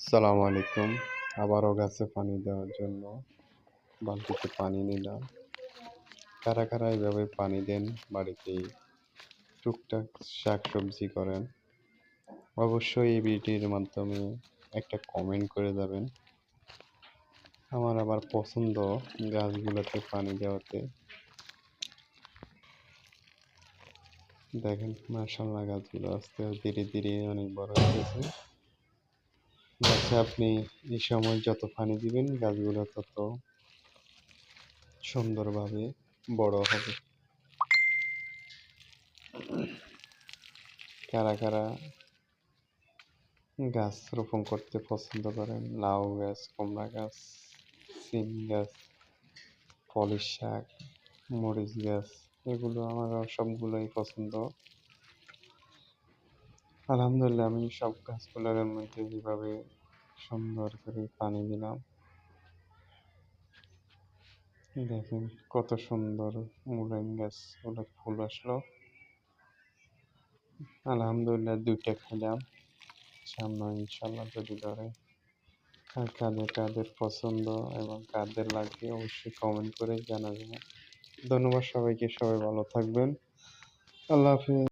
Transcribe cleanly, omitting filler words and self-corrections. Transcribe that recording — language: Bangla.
সালামু আলাইকুম। আবারও গাছে পানি দেওয়ার জন্য বালতিতে পানি নিলাম। কারা কারা এভাবে পানি দেন, বাড়িতেই টুকটাক শাকসবজি করেন, অবশ্যই এই ভিডিওর মাধ্যমে একটা কমেন্ট করে যাবেন। আমার আবার পছন্দ গাছগুলোতে পানি দেওয়াতে। দেখেন মাশাআল্লাহ, গাছগুলো আস্তে ধীরে ধীরে অনেক বড় হয়েছে। গাছে আপনি এই সময় যত পানি দিবেন গাছগুলো তত সুন্দরভাবে বড় হবে। কারা কারা গাছ রোপণ করতে পছন্দ করেন? লাউ গাছ, কুমড়া গাছ, সিম গাছ, কলমি শাক, মরিচ গাছ, এগুলো আমার সবগুলোই পছন্দ। আলহামদুলিল্লাহ, আমি সব গাছগুলোর মধ্যে যেভাবে সুন্দর করে পানি দিলাম, দেখেন কত সুন্দর মুলাইম গাছ ওগুলো ফুল আসলো। আলহামদুলিল্লাহ, 2টা খেলাম, সামনে ইনশাল্লাহ যদি ধরে। আর কাদের কাদের পছন্দ এবং কাদের লাগবে অবশ্যই কমেন্ট করে জানাবেন। ধন্যবাদ সবাইকে, সবাই ভালো থাকবেন। আল্লাহ হাফিজ।